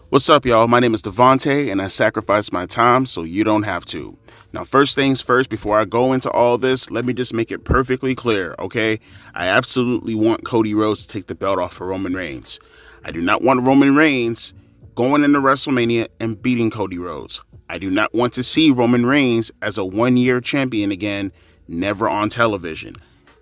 What's up, y'all? My name is Devontae, and I sacrifice my time so you don't have to. Now, first things first, before I go into all this, let me just make it perfectly clear, okay? I absolutely want Cody Rhodes to take the belt off for Roman Reigns. I do not want Roman Reigns going into WrestleMania and beating Cody Rhodes. I do not want to see Roman Reigns as a one-year champion again, never on television.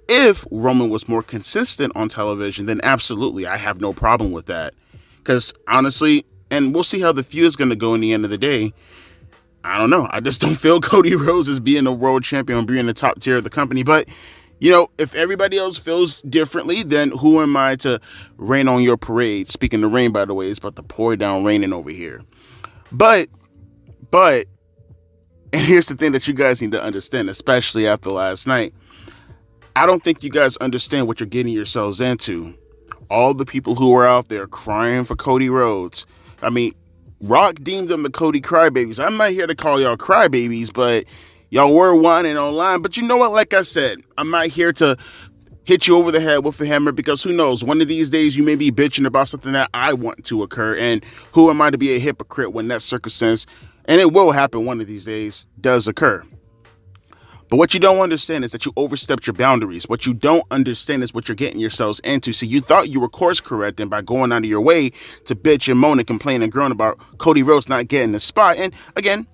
If Roman was more consistent on television, then absolutely, I have no problem with that. Because honestly, and we'll see how the feud is going to go in the end of the day. I don't know. I just don't feel Cody Rhodes as being a world champion, being the top tier of the company. But, you know, if everybody else feels differently, then who am I to rain on your parade? Speaking of rain, by the way, it's about to pour down raining over here. But, and here's the thing that you guys need to understand, especially after last night. I don't think you guys understand what you're getting yourselves into. All the people who are out there crying for Cody Rhodes. I mean, Rock deemed them the Cody crybabies. I'm not here to call y'all crybabies, but y'all were whining online. But you know what? Like I said, I'm not here to hit you over the head with a hammer because who knows? One of these days you may be bitching about something that I want to occur. And who am I to be a hypocrite when that circumstance, and it will happen one of these days, does occur. But what you don't understand is that you overstepped your boundaries. What you don't understand is what you're getting yourselves into. See, you thought you were course correcting by going out of your way to bitch and moan and complain and groan about Cody Rhodes not getting the spot. And again,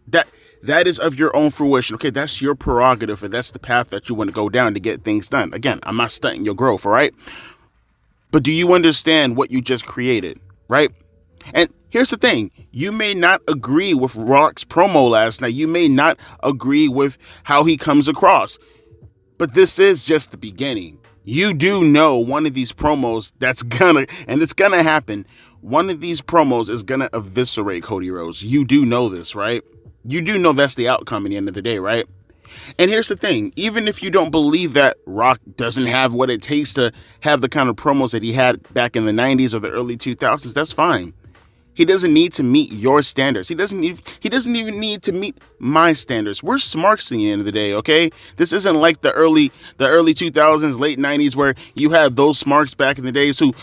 that is of your own fruition. Okay, that's your prerogative, and that's the path that you want to go down to get things done. Again, I'm not stunting your growth, all right? But do you understand what you just created, right? And here's the thing. You may not agree with Rock's promo last night. You may not agree with how he comes across. But this is just the beginning. You do know one of these promos it's gonna happen. One of these promos is gonna eviscerate Cody Rhodes. You do know this, right? You do know that's the outcome at the end of the day, right? And here's the thing. Even if you don't believe that Rock doesn't have what it takes to have the kind of promos that he had back in the 90s or the early 2000s, that's fine. He doesn't need to meet your standards. He doesn't even need to meet my standards. We're smarks at the end of the day, okay? This isn't like the early 2000s, late 90s where you had those smarks back in the days who,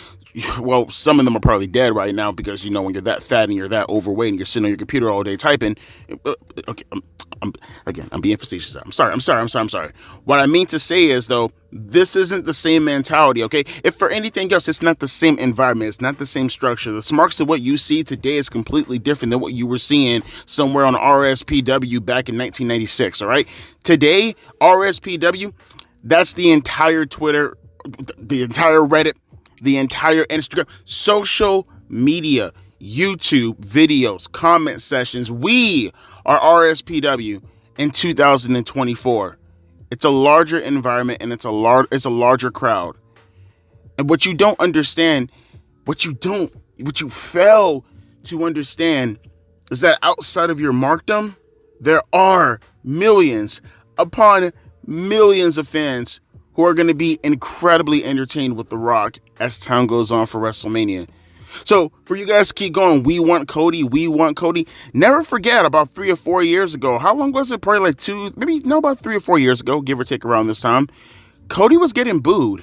well, some of them are probably dead right now because, you know, when you're that fat and you're that overweight and you're sitting on your computer all day typing. Okay, I'm being facetious. I'm sorry. What I mean to say is, though, this isn't the same mentality, okay? If for anything else, it's not the same environment. It's not the same structure. The smarks of what you see today is completely different than what you were seeing somewhere on RSPW back in 1996, all right? Today, RSPW, that's the entire Twitter, the entire Reddit, the entire Instagram, social media, YouTube videos, comment sessions. We are RSPW in 2024. It's a larger environment and it's a larger crowd. And what you don't understand, what you fail to understand is that outside of your markdom, there are millions upon millions of fans who are going to be incredibly entertained with The Rock as time goes on for WrestleMania. So for you guys to keep going, we want Cody. Never forget about 3 or 4 years ago. How long was it? Probably like about 3 or 4 years ago, give or take around this time. Cody was getting booed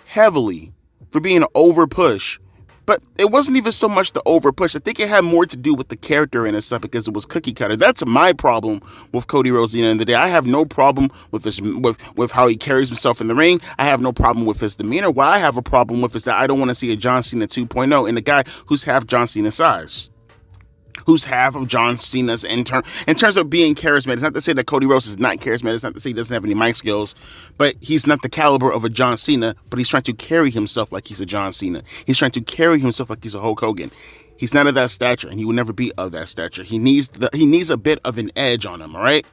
heavily for being an over push. But it wasn't even so much the over push. I think it had more to do with the character in itself because it was cookie cutter. That's my problem with Cody Rhodes at the end of the day. I have no problem with with how he carries himself in the ring. I have no problem with his demeanor. What I have a problem with is that I don't want to see a John Cena 2.0 in a guy who's half John Cena's size. Who's half of John Cena's in terms of being charismatic. It's not to say that Cody Rhodes is not charismatic. It's not to say he doesn't have any mic skills, but he's not the caliber of a John Cena, but he's trying to carry himself like he's a John Cena. He's trying to carry himself like he's a Hulk Hogan. He's not of that stature, and he will never be of that stature. He needs a bit of an edge on him, all right?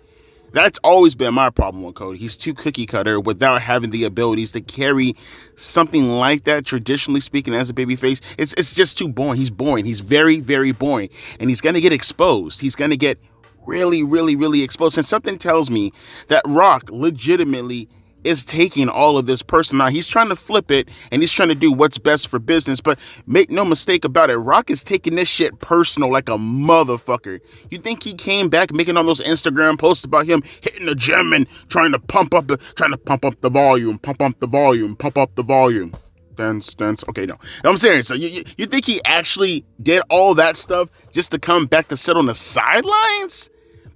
That's always been my problem with Cody. He's too cookie cutter without having the abilities to carry something like that, traditionally speaking, as a babyface. It's just too boring. He's boring. He's very, very boring. And he's going to get exposed. He's going to get really, really, really exposed. And something tells me that Rock legitimately is taking all of this personal. Now, he's trying to flip it and he's trying to do what's best for business, but make no mistake about it, Rock is taking this shit personal like a motherfucker. You think he came back making all those Instagram posts about him hitting the gym and trying to pump up the volume, pump up the volume. Dance. Okay, no, I'm serious. So you think he actually did all that stuff just to come back to sit on the sidelines?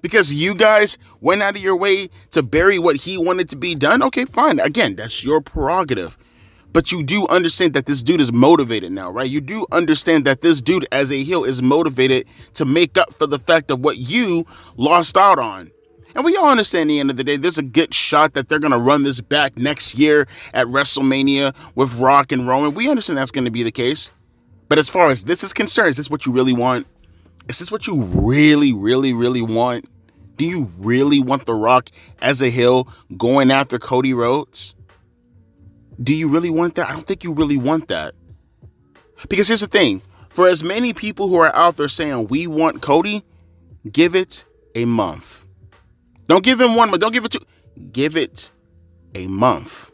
Because you guys went out of your way to bury what he wanted to be done? Okay, fine. Again, that's your prerogative. But you do understand that this dude is motivated now, right? You do understand that this dude as a heel is motivated to make up for the fact of what you lost out on. And we all understand at the end of the day, there's a good shot that they're going to run this back next year at WrestleMania with Rock and Roman. We understand that's going to be the case. But as far as this is concerned, is this what you really want? Is this what you really, really, really want? Do you really want The Rock as a heel going after Cody Rhodes? Do you really want that? I don't think you really want that. Because here's the thing. For as many people who are out there saying we want Cody, give it a month. Don't give him 1 month. Don't give it 2. Give it a month.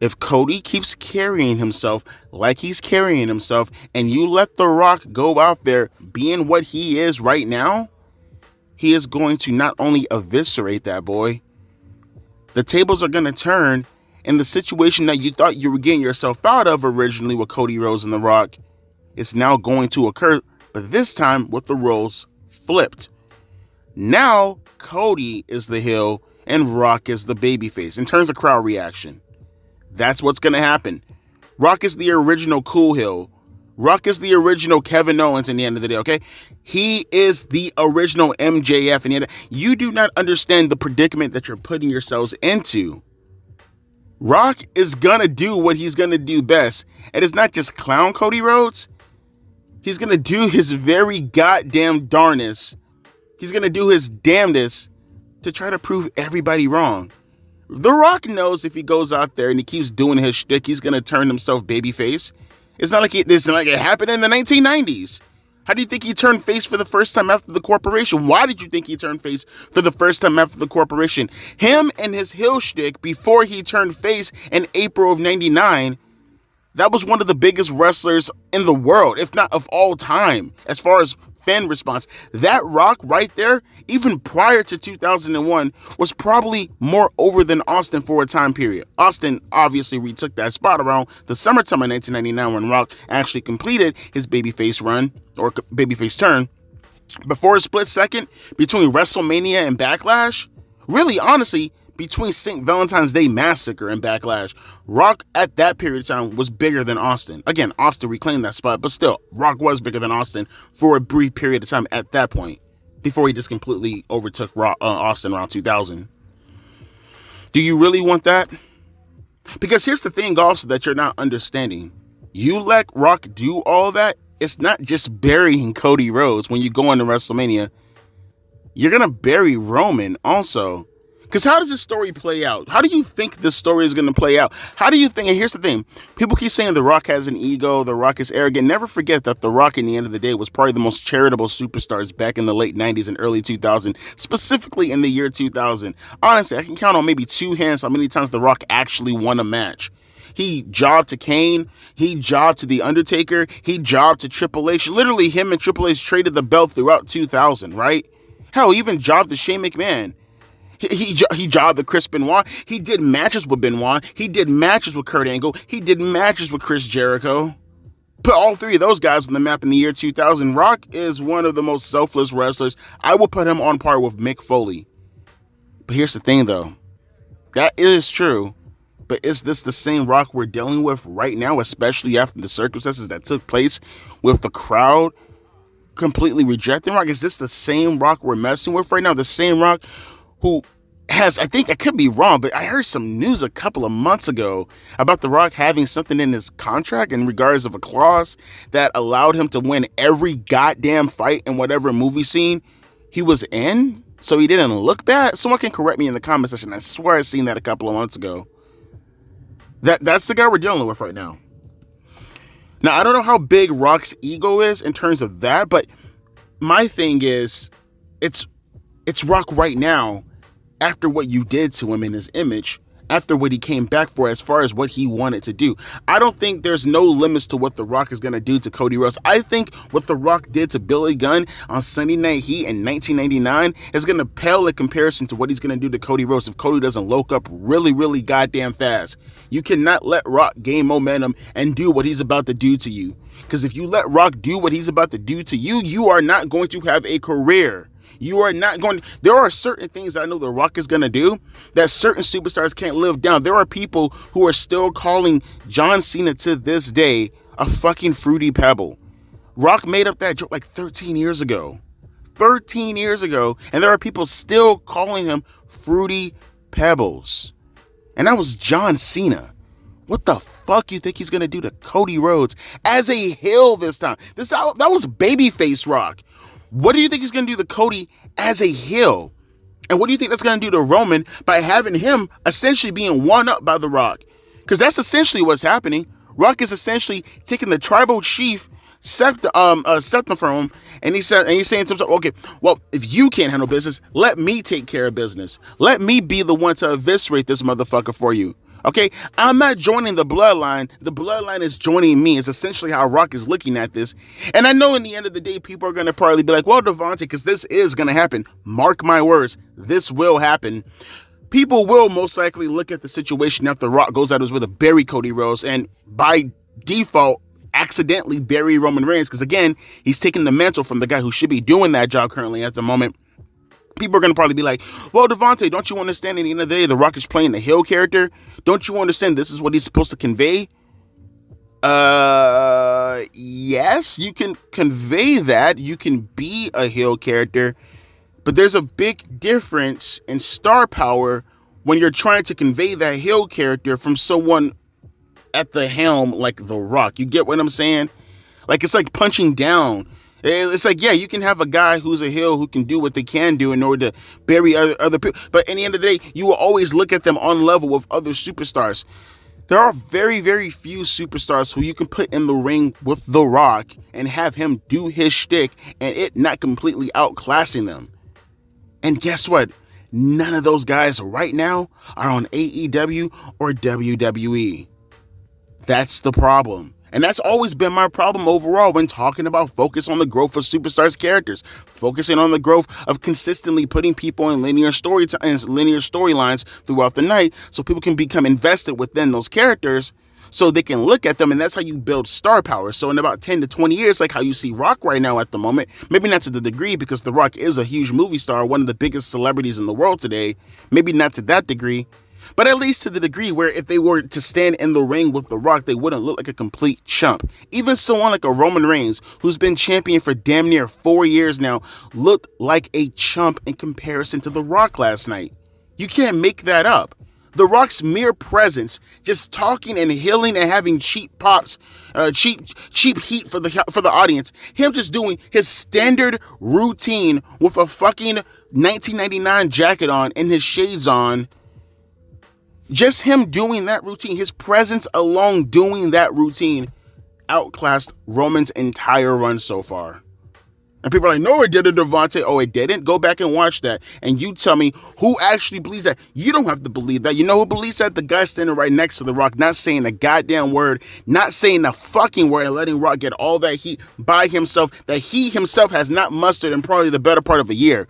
If Cody keeps carrying himself like he's carrying himself and you let The Rock go out there being what he is right now, he is going to not only eviscerate that boy, the tables are going to turn, and the situation that you thought you were getting yourself out of originally with Cody Rhodes and The Rock is now going to occur, but this time with the roles flipped. Now Cody is the heel and Rock is the babyface in terms of crowd reaction. That's what's going to happen. Rock is the original cool heel. Rock is the original Kevin Owens in the end of the day, okay? He is the original MJF in the end. You do not understand the predicament that you're putting yourselves into. Rock is going to do what he's going to do best. And it's not just clown Cody Rhodes. He's going to do his very goddamn darnest. He's going to do his damnedest to try to prove everybody wrong. The Rock knows if he goes out there and he keeps doing his shtick, he's going to turn himself babyface. It's not like it happened in the 1990s. How do you think he turned face for the first time after the corporation? Why did you think he turned face for the first time after the corporation? Him and his heel shtick before he turned face in April of 99, that was one of the biggest wrestlers in the world, if not of all time, as far as fan response. That Rock right there, even prior to 2001, was probably more over than Austin for a time period. Austin obviously retook that spot around the summertime of 1999 when Rock actually completed his babyface run, or babyface turn. But for a split second, between WrestleMania and Backlash, really, honestly, between St. Valentine's Day Massacre and Backlash, Rock at that period of time was bigger than Austin. Again, Austin reclaimed that spot, but still, Rock was bigger than Austin for a brief period of time at that point, before he just completely overtook Austin around 2000. Do you really want that? Because here's the thing also that you're not understanding. You let Rock do all that, it's not just burying Cody Rhodes when you go into WrestleMania. You're going to bury Roman also. Because how does this story play out? How do you think this story is going to play out? How do you think, and here's the thing, people keep saying The Rock has an ego, The Rock is arrogant. Never forget that The Rock, in the end of the day, was probably the most charitable superstars back in the late 90s and early 2000s, specifically in the year 2000. Honestly, I can count on maybe two hands how many times The Rock actually won a match. He jobbed to Kane, he jobbed to The Undertaker, he jobbed to Triple H. Literally, him and Triple H traded the belt throughout 2000, right? Hell, he even jobbed to Shane McMahon. He jobbed the Chris Benoit. He did matches with Benoit. He did matches with Kurt Angle. He did matches with Chris Jericho. Put all three of those guys on the map in the year 2000. Rock is one of the most selfless wrestlers. I will put him on par with Mick Foley. But here's the thing, though. That is true. But is this the same Rock we're dealing with right now, especially after the circumstances that took place with the crowd completely rejecting Rock? Is this the same Rock we're messing with right now? The same Rock who has, I think I could be wrong, but I heard some news a couple of months ago about The Rock having something in his contract in regards of a clause that allowed him to win every goddamn fight in whatever movie scene he was in. So he didn't look bad? Someone can correct me in the comment section. I swear I seen that a couple of months ago. That's the guy we're dealing with right now. Now, I don't know how big Rock's ego is in terms of that, but my thing is, it's Rock right now after what you did to him in his image, after what he came back for as far as what he wanted to do. I don't think there's no limits to what The Rock is going to do to Cody Rhodes. I think what The Rock did to Billy Gunn on Sunday Night Heat in 1999 is going to pale in comparison to what he's going to do to Cody Rhodes if Cody doesn't loke up really, really goddamn fast. You cannot let Rock gain momentum and do what he's about to do to you. Because if you let Rock do what he's about to do to you, you are not going to have a career. You are not going to, there are certain things that I know The Rock is going to do that certain superstars can't live down. There are people who are still calling John Cena to this day a fucking fruity pebble. Rock made up that joke like 13 years ago. 13 years ago. And there are people still calling him fruity pebbles. And that was John Cena. What the fuck you think he's going to do to Cody Rhodes as a heel this time? That was babyface Rock. What do you think he's going to do to Cody as a heel? And what do you think that's going to do to Roman by having him essentially being one up by The Rock? Because that's essentially what's happening. Rock is essentially taking the tribal chief septum from him, and he's saying to himself, okay, well, if you can't handle business, let me take care of business. Let me be the one to eviscerate this motherfucker for you. Okay, I'm not joining the bloodline. The bloodline is joining me. It's essentially how Rock is looking at this. And I know in the end of the day, people are going to probably be like, well, Devontae, because this is going to happen. Mark my words, this will happen. People will most likely look at the situation after Rock goes out his way to bury Cody Rhodes and by default, accidentally bury Roman Reigns. Because again, he's taking the mantle from the guy who should be doing that job currently at the moment. People are going to probably be like, well, Devontae, don't you understand at the end of the day, The Rock is playing the heel character? Don't you understand this is what he's supposed to convey? Yes, you can convey that. You can be a heel character. But there's a big difference in star power when you're trying to convey that heel character from someone at the helm like The Rock. You get what I'm saying? Like, it's like punching down. It's like, yeah, you can have a guy who's a heel who can do what they can do in order to bury other people. But at the end of the day, you will always look at them on level with other superstars. There are very, very few superstars who you can put in the ring with The Rock and have him do his shtick and it not completely outclassing them. And guess what? None of those guys right now are on AEW or WWE. That's the problem. And that's always been my problem overall when talking about focus on the growth of superstars' characters, focusing on the growth of consistently putting people in linear storylines throughout the night so people can become invested within those characters so they can look at them, and that's how you build star power. So in about 10 to 20 years, like how you see Rock right now at the moment, maybe not to the degree because The Rock is a huge movie star, one of the biggest celebrities in the world today, maybe not to that degree, but at least to the degree where if they were to stand in the ring with The Rock, they wouldn't look like a complete chump. Even someone like a Roman Reigns, who's been champion for damn near 4 years now, looked like a chump in comparison to The Rock last night. You can't make that up. The Rock's mere presence, just talking and healing and having cheap pops, cheap heat for the audience, him just doing his standard routine with a fucking 1999 jacket on and his shades on, just him doing that routine, his presence alone doing that routine outclassed Roman's entire run so far. And people are like, no, it didn't, Devontae. Oh, it didn't? Go back and watch that. And you tell me who actually believes that. You don't have to believe that. You know who believes that? The guy standing right next to The Rock, not saying a goddamn word, not saying a fucking word, and letting Rock get all that heat by himself that he himself has not mustered in probably the better part of a year.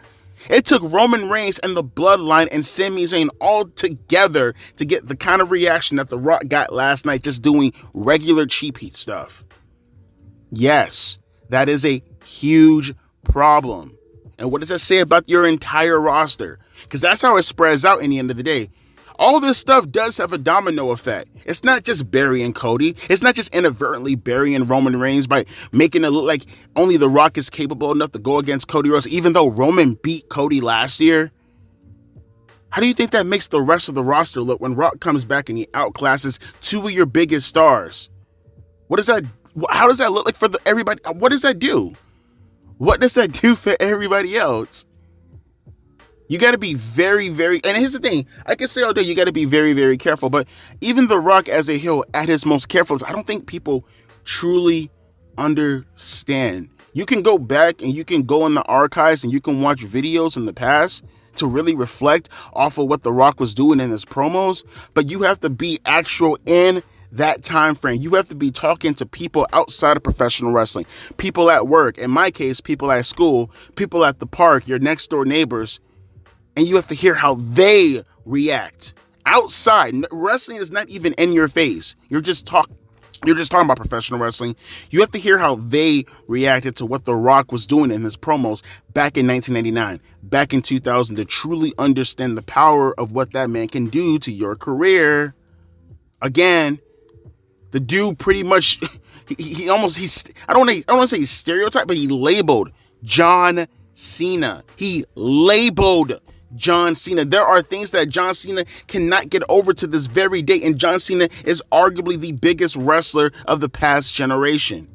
It took Roman Reigns and the Bloodline and Sami Zayn all together to get the kind of reaction that The Rock got last night just doing regular cheap heat stuff. Yes, that is a huge problem. And what does that say about your entire roster? Because that's how it spreads out in the end of the day. All this stuff does have a domino effect. It's not just burying Cody. It's not just inadvertently burying Roman Reigns by making it look like only The Rock is capable enough to go against Cody Rhodes, even though Roman beat Cody last year. How do you think that makes the rest of the roster look when Rock comes back and he outclasses two of your biggest stars? What does that? How does that look like for everybody? What does that do? What does that do for everybody else? You got to be very, very, and here's the thing, I can say all day, you got to be very, very careful, but even The Rock as a heel at his most careful, I don't think people truly understand. You can go back and you can go in the archives and you can watch videos in the past to really reflect off of what The Rock was doing in his promos, but you have to be actual in that time frame. You have to be talking to people outside of professional wrestling, people at work, in my case, people at school, people at the park, your next door neighbors, and you have to hear how they react. Outside, wrestling is not even in your face. You're just talking about professional wrestling. You have to hear how they reacted to what The Rock was doing in his promos back in 1999, back in 2000, to truly understand the power of what that man can do to your career. Again, the dude pretty much, I don't want to say he's stereotyped, but he labeled John Cena. He labeled John Cena. There are things that John Cena cannot get over to this very day, and John Cena is arguably the biggest wrestler of the past generation.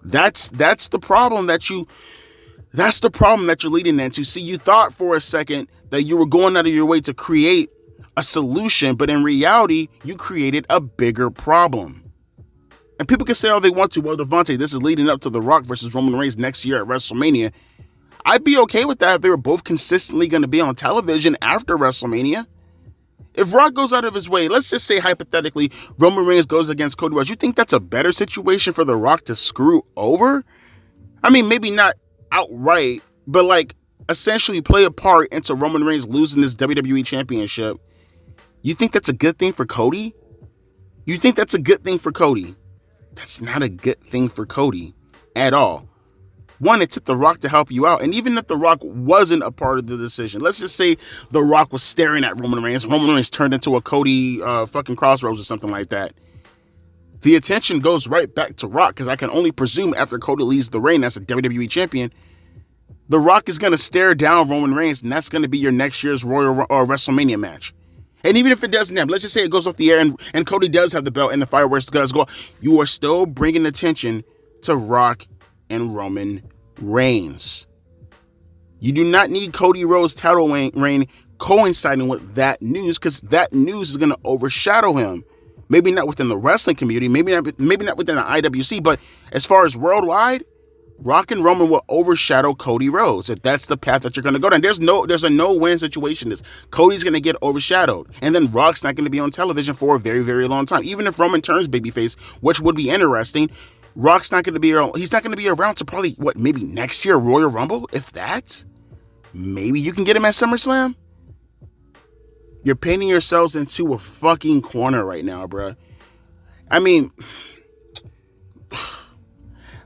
That's the problem that you're leading into. See, you thought for a second that you were going out of your way to create a solution, but in reality, you created a bigger problem. And people can say all they want to, well, Devontae, this is leading up to The Rock versus Roman Reigns next year at WrestleMania. I'd be okay with that if they were both consistently going to be on television after WrestleMania. If Rock goes out of his way, let's just say hypothetically, Roman Reigns goes against Cody Rhodes, you think that's a better situation for The Rock to screw over? I mean, maybe not outright, but like essentially play a part into Roman Reigns losing this WWE Championship. You think that's a good thing for Cody? You think that's a good thing for Cody? That's not a good thing for Cody at all. One, it took The Rock to help you out. And even if The Rock wasn't a part of the decision, let's just say The Rock was staring at Roman Reigns turned into a Cody fucking Crossroads or something like that. The attention goes right back to Rock, because I can only presume after Cody leaves the reign as a WWE champion, The Rock is going to stare down Roman Reigns, and that's going to be your next year's Royal WrestleMania match. And even if it doesn't happen, let's just say it goes off the air and Cody does have the belt and the fireworks does go, you are still bringing attention to Rock and Roman Reigns. You do not need Cody Rhodes' title reign coinciding with that news, because that news is going to overshadow him. Maybe not within the wrestling community, maybe not within the IWC, but as far as worldwide, Rock and Roman will overshadow Cody Rhodes if that's the path that you're going to go down. There's a no-win situation. Cody's going to get overshadowed, and then Rock's not going to be on television for a very, very long time. Even if Roman turns babyface, which would be interesting, Rock's not going to be around. He's not going to be around to probably, maybe next year, Royal Rumble, if that. Maybe you can get him at SummerSlam. You're painting yourselves into a fucking corner right now, bruh. I mean,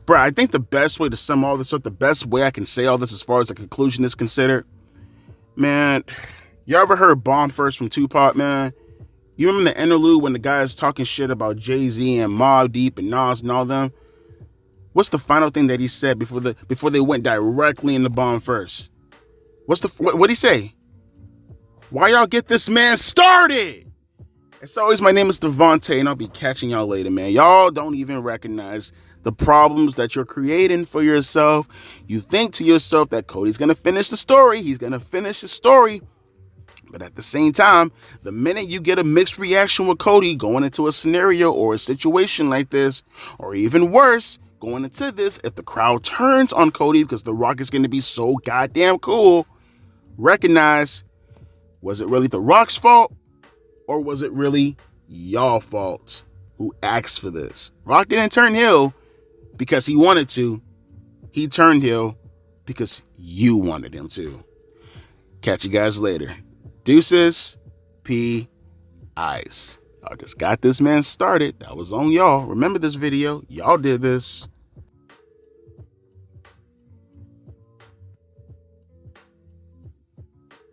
bruh, I think the best way to sum all this up, the best way I can say all this as far as the conclusion is considered, man, you ever heard Bomb First from Tupac, man? You remember the interlude when the guys talking shit about Jay-Z and Mobb Deep and Nas and all them? What's the final thing that he said before they went directly into Bomb First? What'd he say? Why y'all get this man started? As always, my name is Devontae, and I'll be catching y'all later, man. Y'all don't even recognize the problems that you're creating for yourself. You think to yourself that Cody's going to finish the story. He's going to finish the story. But at the same time, the minute you get a mixed reaction with Cody going into a scenario or a situation like this, or even worse, going into this, if the crowd turns on Cody because The Rock is going to be so goddamn cool, recognize, was it really The Rock's fault, or was it really y'all fault who asked for this? Rock didn't turn heel because he wanted to. He turned heel because you wanted him to. Catch you guys later. Deuces, P.I.'s. I just got this man started. That was on y'all. Remember this video. Y'all did this.